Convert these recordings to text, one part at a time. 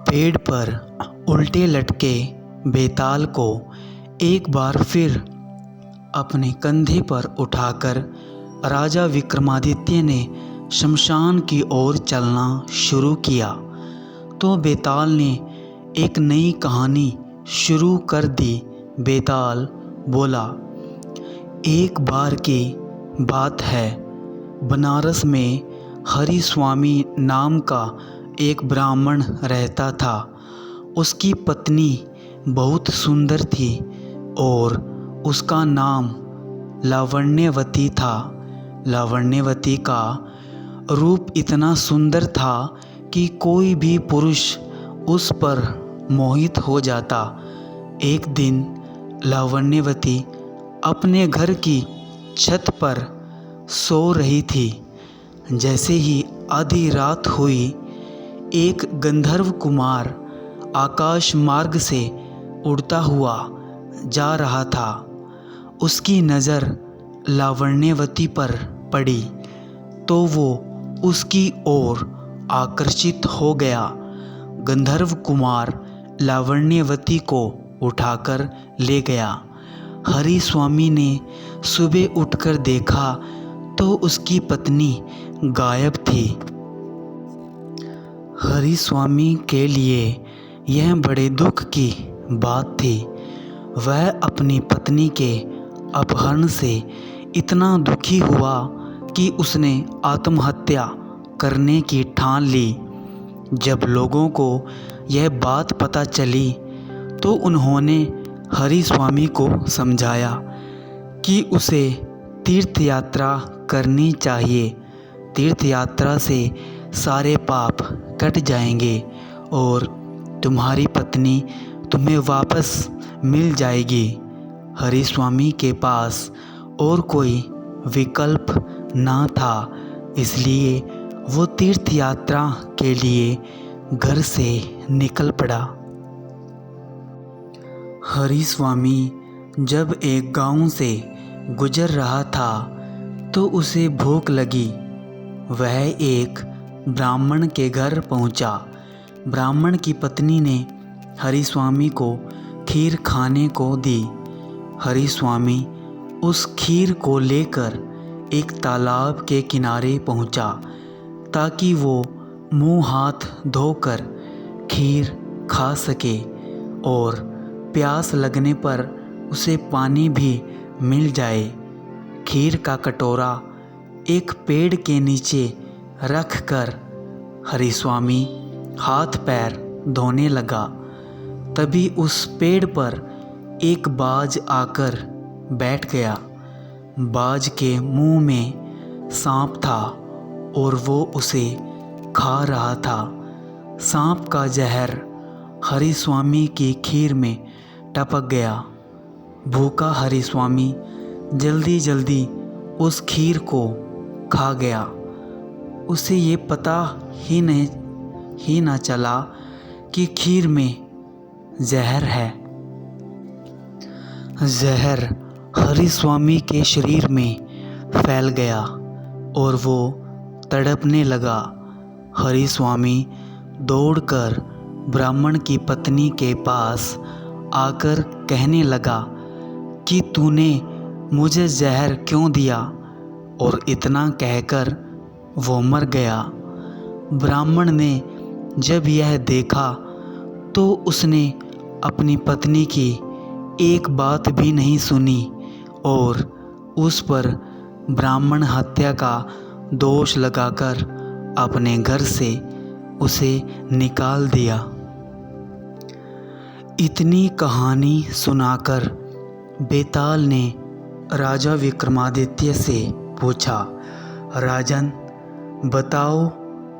पेड़ पर उल्टे लटके बेताल को एक बार फिर अपने कंधे पर उठाकर राजा विक्रमादित्य ने शमशान की ओर चलना शुरू किया तो बेताल ने एक नई कहानी शुरू कर दी। बेताल बोला, एक बार की बात है, बनारस में हरि स्वामी नाम का एक ब्राह्मण रहता था। उसकी पत्नी बहुत सुंदर थी और उसका नाम लावण्यवती था। लावण्यवती का रूप इतना सुंदर था कि कोई भी पुरुष उस पर मोहित हो जाता। एक दिन लावण्यवती अपने घर की छत पर सो रही थी। जैसे ही आधी रात हुई, एक गंधर्व कुमार आकाश मार्ग से उड़ता हुआ जा रहा था। उसकी नज़र लावण्यवती पर पड़ी तो वो उसकी ओर आकर्षित हो गया। गंधर्व कुमार लावण्यवती को उठाकर ले गया। हरि स्वामी ने सुबह उठकर देखा तो उसकी पत्नी गायब थी। हरि स्वामी के लिए यह बड़े दुख की बात थी। वह अपनी पत्नी के अपहरण से इतना दुखी हुआ कि उसने आत्महत्या करने की ठान ली। जब लोगों को यह बात पता चली तो उन्होंने हरि स्वामी को समझाया कि उसे तीर्थ यात्रा करनी चाहिए। तीर्थ यात्रा से सारे पाप कट जाएंगे और तुम्हारी पत्नी तुम्हें वापस मिल जाएगी। हरि स्वामी के पास और कोई विकल्प ना था, इसलिए वो तीर्थ यात्रा के लिए घर से निकल पड़ा। हरि स्वामी जब एक गांव से गुजर रहा था तो उसे भूख लगी। वह एक ब्राह्मण के घर पहुंचा। ब्राह्मण की पत्नी ने हरि स्वामी को खीर खाने को दी। हरि स्वामी उस खीर को लेकर एक तालाब के किनारे पहुंचा ताकि वो मुंह हाथ धोकर खीर खा सके और प्यास लगने पर उसे पानी भी मिल जाए। खीर का कटोरा एक पेड़ के नीचे रख कर हरि स्वामी हाथ पैर धोने लगा। तभी उस पेड़ पर एक बाज आकर बैठ गया। बाज के मुंह में सांप था और वो उसे खा रहा था। सांप का जहर हरि स्वामी की खीर में टपक गया। भूखा हरि स्वामी जल्दी जल्दी उस खीर को खा गया। उसे ये पता ही न चला कि खीर में जहर है। जहर हरि स्वामी के शरीर में फैल गया और वो तड़पने लगा। हरि स्वामी दौड़कर ब्राह्मण की पत्नी के पास आकर कहने लगा कि तूने मुझे जहर क्यों दिया, और इतना कहकर वो मर गया। ब्राह्मण ने जब यह देखा तो उसने अपनी पत्नी की एक बात भी नहीं सुनी और उस पर ब्राह्मण हत्या का दोष लगाकर अपने घर से उसे निकाल दिया। इतनी कहानी सुनाकर बेताल ने राजा विक्रमादित्य से पूछा, राजन बताओ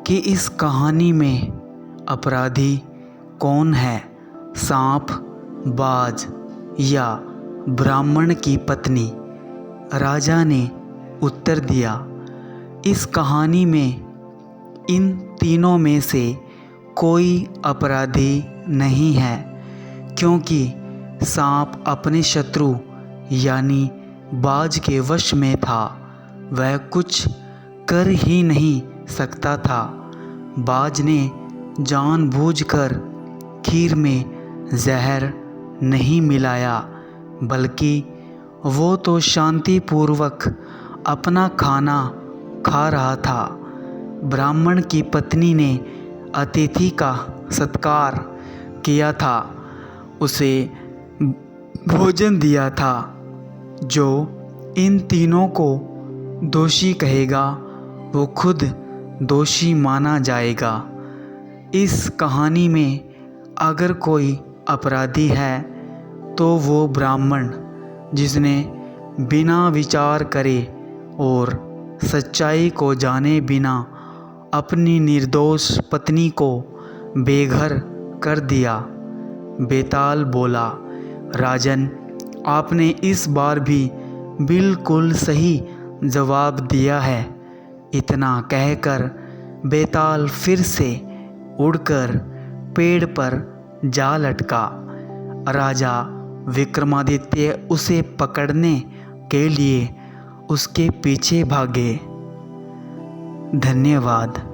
कि इस कहानी में अपराधी कौन है, सांप, बाज या ब्राह्मण की पत्नी? राजा ने उत्तर दिया, इस कहानी में इन तीनों में से कोई अपराधी नहीं है, क्योंकि सांप अपने शत्रु यानी बाज के वश में था। वह कुछ कर ही नहीं सकता था। बाज ने जानबूझकर खीर में जहर नहीं मिलाया, बल्कि वो तो शांतिपूर्वक अपना खाना खा रहा था। ब्राह्मण की पत्नी ने अतिथि का सत्कार किया था, उसे भोजन दिया था। जो इन तीनों को दोषी कहेगा वो खुद दोषी माना जाएगा। इस कहानी में अगर कोई अपराधी है तो वो ब्राह्मण, जिसने बिना विचार करे और सच्चाई को जाने बिना अपनी निर्दोष पत्नी को बेघर कर दिया। बेताल बोला, राजन, आपने इस बार भी बिल्कुल सही जवाब दिया है। इतना कहकर बेताल फिर से उड़कर पेड़ पर जा लटका। राजा विक्रमादित्य उसे पकड़ने के लिए उसके पीछे भागे। धन्यवाद।